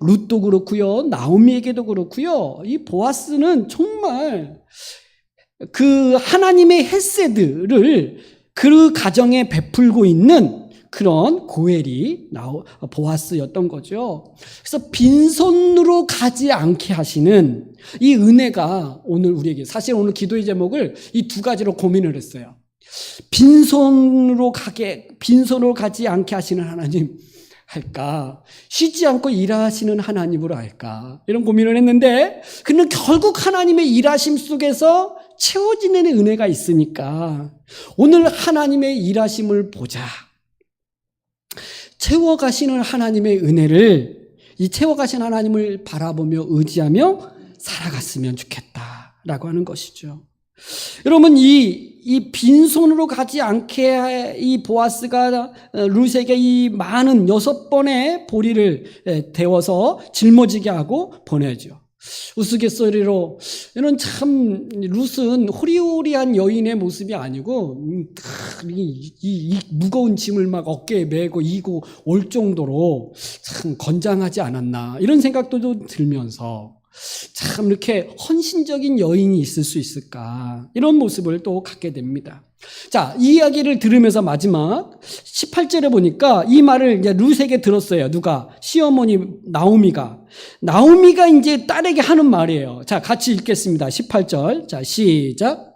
룻도 그렇고요, 나오미에게도 그렇고요, 이 보아스는 정말 그 하나님의 헤세드를 그 가정에 베풀고 있는 그런 고엘이 보아스였던 거죠. 그래서 빈손으로 가지 않게 하시는 이 은혜가 오늘 우리에게, 사실 오늘 기도의 제목을 이 두 가지로 고민을 했어요. 빈손으로 가지 않게 하시는 하나님 할까? 쉬지 않고 일하시는 하나님으로 할까? 이런 고민을 했는데, 근데 결국 하나님의 일하심 속에서 채워지는 은혜가 있으니까 오늘 하나님의 일하심을 보자. 채워가시는 하나님의 은혜를, 이 채워가신 하나님을 바라보며 의지하며 살아갔으면 좋겠다라고 하는 것이죠. 여러분, 이 빈손으로 가지 않게 이 보아스가 룻에게 이 많은 6번의 보리를 데워서 짊어지게 하고 보내죠. 우스갯소리로, 이런 참 룻은 호리호리한 여인의 모습이 아니고 이 무거운 짐을 막 어깨에 메고 이고 올 정도로 참 건장하지 않았나, 이런 생각도 들면서 참 이렇게 헌신적인 여인이 있을 수 있을까, 이런 모습을 또 갖게 됩니다. 자, 이 이야기를 들으면서 마지막 18절에 보니까 이 말을 이제 룻에게 들었어요. 누가? 시어머니 나오미가 이제 딸에게 하는 말이에요. 자, 같이 읽겠습니다. 18절. 자, 시작.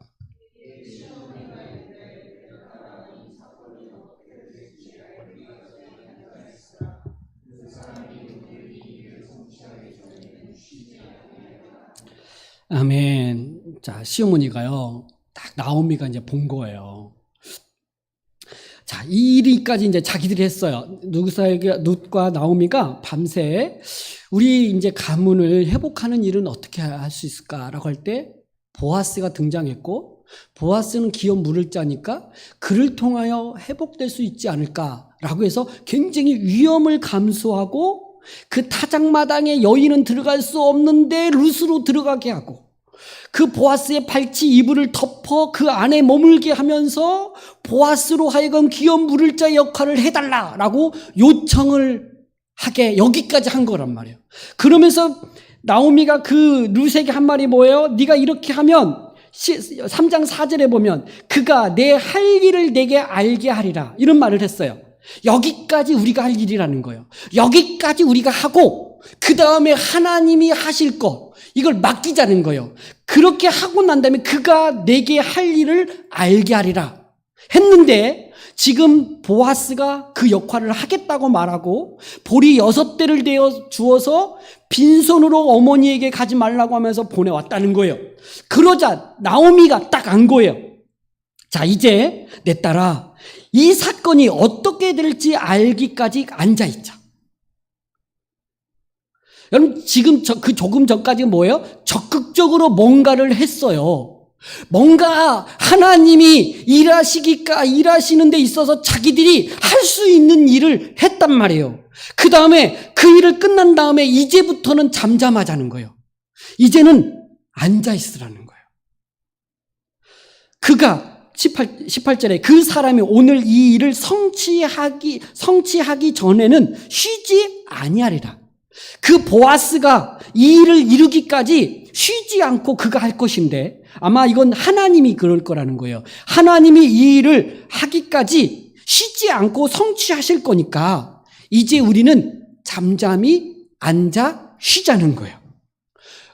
아멘. 자, 시어머니가요, 딱 나오미가 이제 본 거예요. 자, 이 일까지 이제 자기들이 했어요. 룻과 나오미가 밤새 우리 이제 가문을 회복하는 일은 어떻게 할 수 있을까라고 할 때 보아스가 등장했고, 보아스는 기업 물을 자니까 그를 통하여 회복될 수 있지 않을까라고 해서 굉장히 위험을 감수하고 그 타작마당에 여인은 들어갈 수 없는데 룻으로 들어가게 하고, 그 보아스의 발치 이불을 덮어 그 안에 머물게 하면서 보아스로 하여금 기업 물을 자 역할을 해달라라고 요청을 하게 여기까지 한 거란 말이에요. 그러면서 나오미가 그 룻에게 한 말이 뭐예요? 네가 이렇게 하면 3장 4절에 보면 그가 내 할 일을 내게 알게 하리라, 이런 말을 했어요. 여기까지 우리가 할 일이라는 거예요. 여기까지 우리가 하고 그 다음에 하나님이 하실 것, 이걸 맡기자는 거예요. 그렇게 하고 난 다음에 그가 내게 할 일을 알게 하리라 했는데, 지금 보아스가 그 역할을 하겠다고 말하고 보리 6대를 대어 주어서 빈손으로 어머니에게 가지 말라고 하면서 보내왔다는 거예요. 그러자 나오미가 딱 안 거예요. 자, 이제 내 딸아, 이 사건이 어떻게 될지 알기까지 앉아있자. 여러분, 지금 조금 전까지 뭐예요? 적극적으로 뭔가를 했어요. 뭔가 하나님이 일하시는 데 있어서 자기들이 할 수 있는 일을 했단 말이에요. 그 다음에 그 일을 끝난 다음에 이제부터는 잠잠하자는 거예요. 이제는 앉아있으라는 거예요. 그가 18절에 그 사람이 오늘 이 일을 성취하기 전에는 쉬지 아니하리라. 그 보아스가 이 일을 이루기까지 쉬지 않고 그가 할 것인데 아마 이건 하나님이 그럴 거라는 거예요. 하나님이 이 일을 하기까지 쉬지 않고 성취하실 거니까 이제 우리는 잠잠히 앉아 쉬자는 거예요.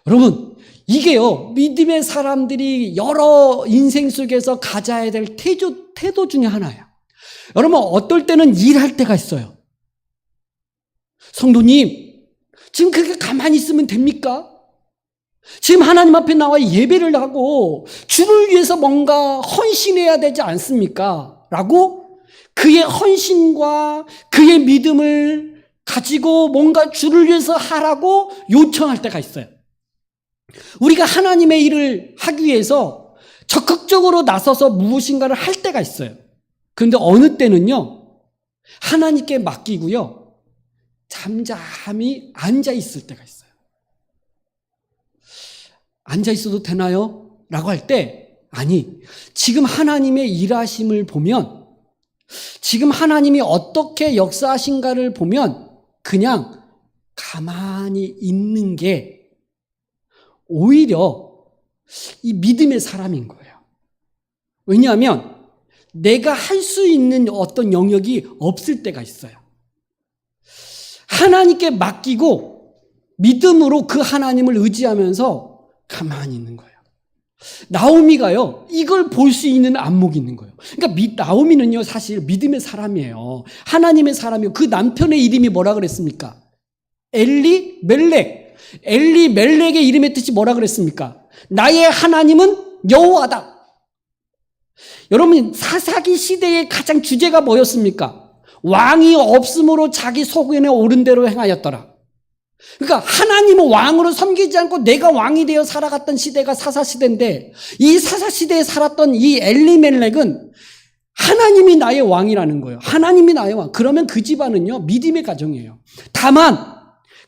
여러분, 이게요, 믿음의 사람들이 여러 인생 속에서 가져야 될 태도 중에 하나예요. 여러분, 어떨 때는 일할 때가 있어요. 성도님, 지금 그렇게 가만히 있으면 됩니까? 지금 하나님 앞에 나와 예배를 하고 주를 위해서 뭔가 헌신해야 되지 않습니까? 라고 그의 헌신과 그의 믿음을 가지고 뭔가 주를 위해서 하라고 요청할 때가 있어요. 우리가 하나님의 일을 하기 위해서 적극적으로 나서서 무엇인가를 할 때가 있어요. 그런데 어느 때는요, 하나님께 맡기고요, 잠잠히 앉아 있을 때가 있어요. 앉아 있어도 되나요? 라고 할 때, 아니, 지금 하나님의 일하심을 보면, 지금 하나님이 어떻게 역사하신가를 보면 그냥 가만히 있는 게 오히려 이 믿음의 사람인 거예요. 왜냐하면 내가 할 수 있는 어떤 영역이 없을 때가 있어요. 하나님께 맡기고 믿음으로 그 하나님을 의지하면서 가만히 있는 거예요. 나오미가요, 이걸 볼 수 있는 안목이 있는 거예요. 그러니까 나오미는요, 사실 믿음의 사람이에요. 하나님의 사람이에요. 그 남편의 이름이 뭐라 그랬습니까? 엘리멜렉. 엘리멜렉의 이름의 뜻이 뭐라 그랬습니까? 나의 하나님은 여호와다. 여러분, 사사기 시대의 가장 주제가 뭐였습니까? 왕이 없으므로 자기 소견에 옳은 대로 행하였더라. 그러니까 하나님은 왕으로 섬기지 않고 내가 왕이 되어 살아갔던 시대가 사사시대인데, 이 사사시대에 살았던 이 엘리멜렉은 하나님이 나의 왕이라는 거예요. 하나님이 나의 왕. 그러면 그 집안은요, 믿음의 가정이에요. 다만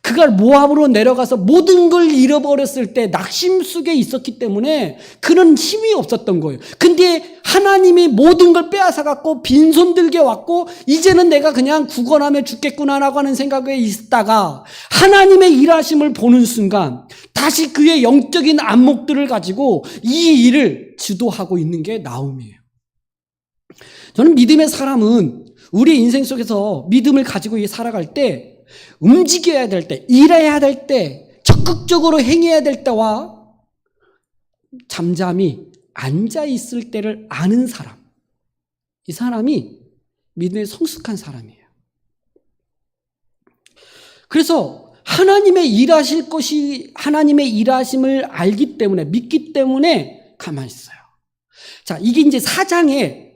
그가 모압으로 내려가서 모든 걸 잃어버렸을 때 낙심 속에 있었기 때문에 그는 힘이 없었던 거예요. 근데 하나님이 모든 걸 빼앗아갖고 빈손 들게 왔고, 이제는 내가 그냥 구걸하며 죽겠구나라고 하는 생각에 있다가 하나님의 일하심을 보는 순간 다시 그의 영적인 안목들을 가지고 이 일을 주도하고 있는 게 나오미예요. 저는 믿음의 사람은 우리 인생 속에서 믿음을 가지고 살아갈 때, 움직여야 될 때, 일해야 될 때, 적극적으로 행해야 될 때와 잠잠히 앉아 있을 때를 아는 사람, 이 사람이 믿음에 성숙한 사람이에요. 그래서 하나님의 일하실 것이, 하나님의 일하심을 알기 때문에, 믿기 때문에 가만히 있어요. 자, 이게 이제 4장에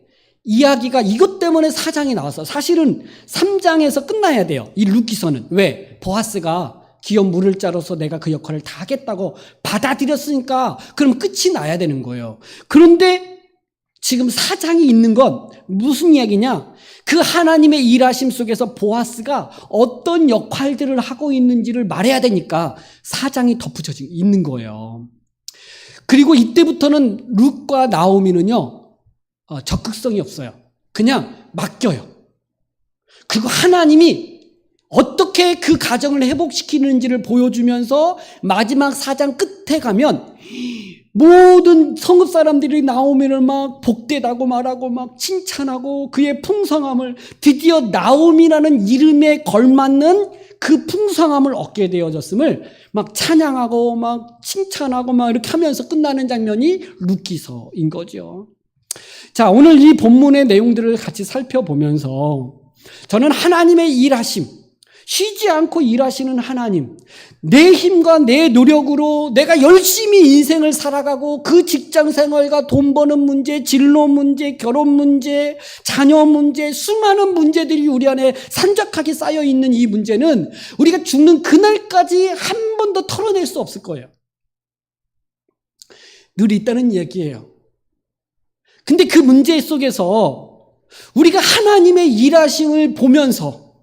이야기가 이것 때문에 4장이 나왔어. 사실은 3장에서 끝나야 돼요. 이 룻기서는. 왜? 보아스가 기업 물을 자로서 내가 그 역할을 다 하겠다고 받아들였으니까 그럼 끝이 나야 되는 거예요. 그런데 지금 4장이 있는 건 무슨 이야기냐? 그 하나님의 일하심 속에서 보아스가 어떤 역할들을 하고 있는지를 말해야 되니까 4장이 덧붙여 있는 거예요. 그리고 이때부터는 룻과 나오미는요, 적극성이 없어요. 그냥 맡겨요. 그리고 하나님이 어떻게 그 가정을 회복시키는지를 보여주면서 마지막 4장 끝에 가면 모든 성읍 사람들이 나오미를 막 복되다고 말하고 막 칭찬하고 그의 풍성함을, 드디어 나오미라는 이름에 걸맞는 그 풍성함을 얻게 되어졌음을 막 찬양하고 막 칭찬하고 막 이렇게 하면서 끝나는 장면이 룻기서인 거죠. 자, 오늘 이 본문의 내용들을 같이 살펴보면서 저는 하나님의 일하심, 쉬지 않고 일하시는 하나님, 내 힘과 내 노력으로 내가 열심히 인생을 살아가고 그 직장 생활과 돈 버는 문제, 진로 문제, 결혼 문제, 자녀 문제, 수많은 문제들이 우리 안에 산적하게 쌓여 있는 이 문제는 우리가 죽는 그날까지 한 번도 털어낼 수 없을 거예요. 늘 있다는 얘기예요. 근데 그 문제 속에서 우리가 하나님의 일하심을 보면서,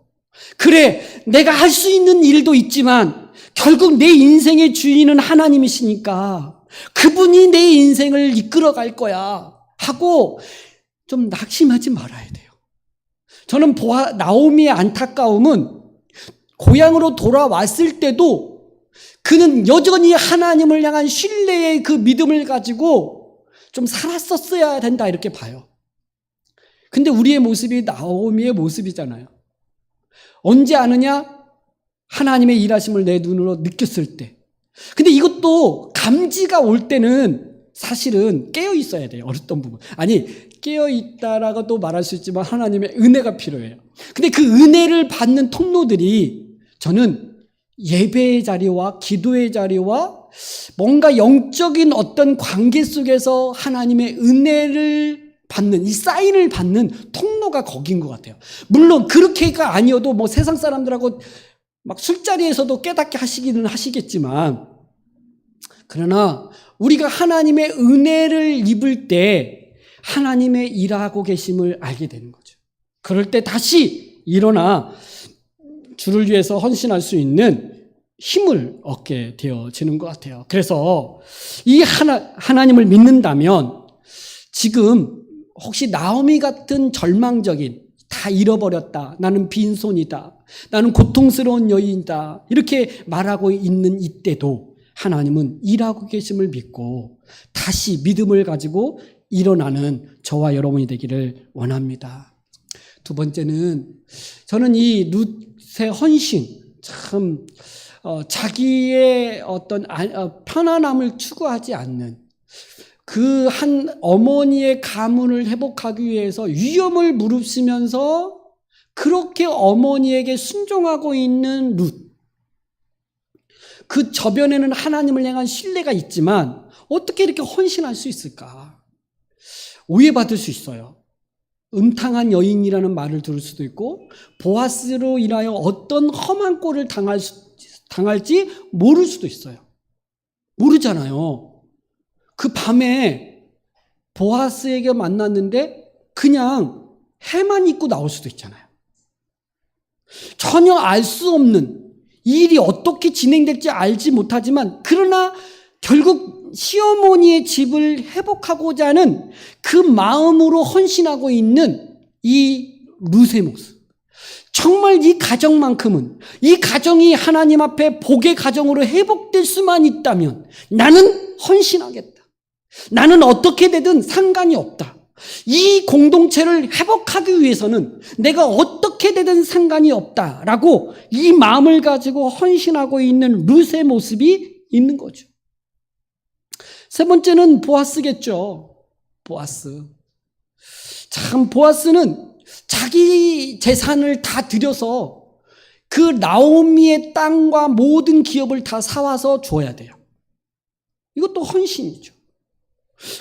그래, 내가 할 수 있는 일도 있지만 결국 내 인생의 주인은 하나님이시니까 그분이 내 인생을 이끌어 갈 거야 하고 좀 낙심하지 말아야 돼요. 저는 나오미의 안타까움은 고향으로 돌아왔을 때도 그는 여전히 하나님을 향한 신뢰의 그 믿음을 가지고 좀 살았었어야 된다, 이렇게 봐요. 근데 우리의 모습이 나오미의 모습이잖아요. 언제 아느냐? 하나님의 일하심을 내 눈으로 느꼈을 때. 근데 이것도 감지가 올 때는 사실은 깨어 있어야 돼요. 어떤 부분. 아니, 깨어 있다라고도 말할 수 있지만 하나님의 은혜가 필요해요. 근데 그 은혜를 받는 통로들이 저는 예배의 자리와 기도의 자리와 뭔가 영적인 어떤 관계 속에서 하나님의 은혜를 받는, 이 사인을 받는 통로가 거긴 것 같아요. 물론 그렇게가 아니어도 뭐 세상 사람들하고 막 술자리에서도 깨닫게 하시기는 하시겠지만, 그러나 우리가 하나님의 은혜를 입을 때 하나님의 일하고 계심을 알게 되는 거죠. 그럴 때 다시 일어나 주를 위해서 헌신할 수 있는 힘을 얻게 되어지는 것 같아요. 그래서 이 하나님을 믿는다면 지금 혹시 나오미 같은 절망적인, 다 잃어버렸다, 나는 빈손이다, 나는 고통스러운 여인이다, 이렇게 말하고 있는 이때도 하나님은 일하고 계심을 믿고 다시 믿음을 가지고 일어나는 저와 여러분이 되기를 원합니다. 두 번째는 저는 이 룻의 헌신, 참 자기의 어떤 편안함을 추구하지 않는, 그 한 어머니의 가문을 회복하기 위해서 위험을 무릅쓰면서 그렇게 어머니에게 순종하고 있는 룻. 그 저변에는 하나님을 향한 신뢰가 있지만 어떻게 이렇게 헌신할 수 있을까? 오해받을 수 있어요. 음탕한 여인이라는 말을 들을 수도 있고, 보아스로 인하여 어떤 험한 꼴을 당할지 모를 수도 있어요. 모르잖아요. 그 밤에 보아스에게 만났는데 그냥 해만 입고 나올 수도 있잖아요. 전혀 알 수 없는, 일이 어떻게 진행될지 알지 못하지만 그러나 결국 시어머니의 집을 회복하고자 하는 그 마음으로 헌신하고 있는 이 룻의 모습. 정말 이 가정만큼은, 이 가정이 하나님 앞에 복의 가정으로 회복될 수만 있다면 나는 헌신하겠다. 나는 어떻게 되든 상관이 없다. 이 공동체를 회복하기 위해서는 내가 어떻게 되든 상관이 없다라고 이 마음을 가지고 헌신하고 있는 룻의 모습이 있는 거죠. 세 번째는 보아스겠죠. 보아스. 참, 보아스는 자기 재산을 다 들여서 그 나오미의 땅과 모든 기업을 다 사와서 줘야 돼요. 이것도 헌신이죠.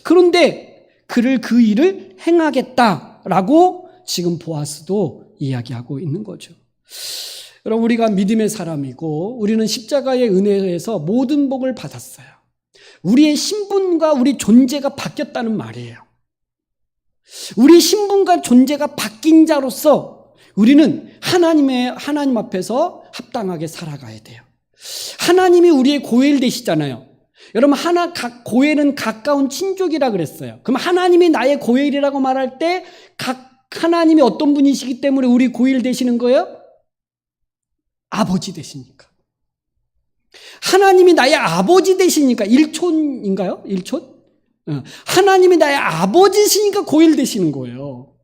그런데 그를 그 일을 행하겠다라고 지금 보아스도 이야기하고 있는 거죠. 여러분, 우리가 믿음의 사람이고 우리는 십자가의 은혜에서 모든 복을 받았어요. 우리의 신분과 우리 존재가 바뀌었다는 말이에요. 우리 신분과 존재가 바뀐 자로서 우리는 하나님 앞에서 합당하게 살아가야 돼요. 하나님이 우리의 고엘 되시잖아요. 여러분, 고엘은 가까운 친족이라 그랬어요. 그럼 하나님이 나의 고엘이라고 말할 때 하나님이 어떤 분이시기 때문에 우리 고엘 되시는 거예요? 아버지 되시니까. 하나님이 나의 아버지 되시니까, 일촌인가요? 일촌? 하나님이 나의 아버지시니까 고엘 되시는 거예요.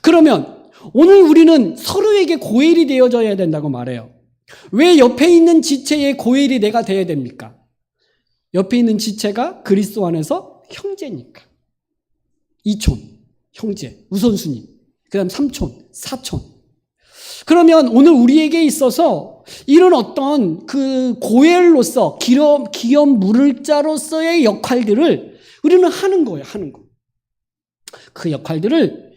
그러면 오늘 우리는 서로에게 고엘이 되어져야 된다고 말해요. 왜 옆에 있는 지체의 고엘이 내가 되어야 됩니까? 옆에 있는 지체가 그리스도 안에서 형제니까. 이촌. 형제, 우선순위, 그 다음 삼촌, 사촌. 그러면 오늘 우리에게 있어서 이런 어떤 그 고엘로서, 기업 물을 자로서의 역할들을 우리는 하는 거예요, 하는 거. 그 역할들을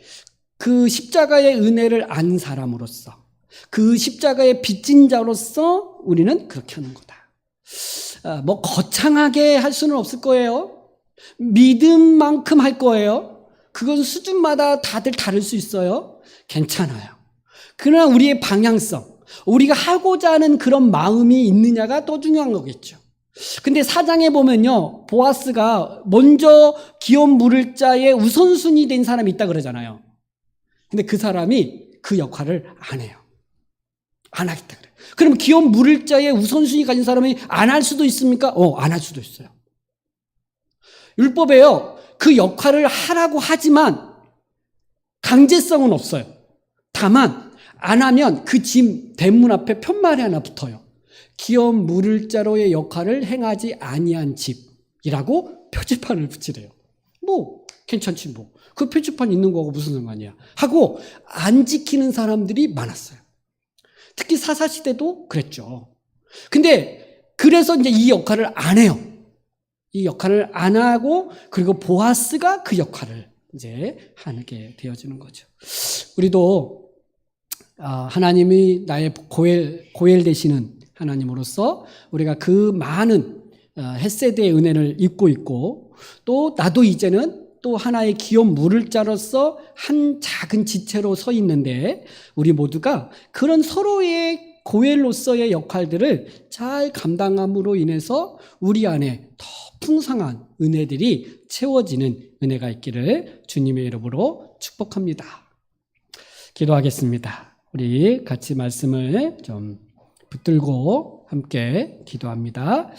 그 십자가의 은혜를 안 사람으로서, 그 십자가의 빚진 자로서 우리는 그렇게 하는 거다. 뭐 거창하게 할 수는 없을 거예요. 믿음만큼 할 거예요. 그건 수준마다 다들 다를 수 있어요. 괜찮아요. 그러나 우리의 방향성, 우리가 하고자 하는 그런 마음이 있느냐가 더 중요한 거겠죠. 근데 4장에 보면요, 보아스가 먼저 기업 물을 자의 우선순위 된 사람이 있다 그러잖아요. 근데 그 사람이 그 역할을 안 해요. 안 하겠다 그래요. 그럼 기업 물을 자의 우선순위 가진 사람이 안 할 수도 있습니까? 안 할 수도 있어요. 율법에요, 그 역할을 하라고 하지만 강제성은 없어요. 다만 안 하면 그 집 대문 앞에 편말이 하나 붙어요. 기업 물을 자로의 역할을 행하지 아니한 집이라고 표지판을 붙이래요. 뭐 괜찮지 뭐. 그 표지판 있는 거하고 무슨 상관이야 하고 안 지키는 사람들이 많았어요. 특히 사사시대도 그랬죠. 근데 그래서 이제 이 역할을 안 해요. 이 역할을 안 하고, 그리고 보아스가 그 역할을 이제 하게 되어지는 거죠. 우리도 하나님이 나의 고엘 되시는 하나님으로서 우리가 그 많은 헷세드의 은혜를 입고 있고, 또 나도 이제는 또 하나의 기업 물을 자로서 한 작은 지체로 서 있는데, 우리 모두가 그런 서로의 고엘로서의 역할들을 잘 감당함으로 인해서 우리 안에 더 풍성한 은혜들이 채워지는 은혜가 있기를 주님의 이름으로 축복합니다. 기도하겠습니다. 우리 같이 말씀을 좀 붙들고 함께 기도합니다.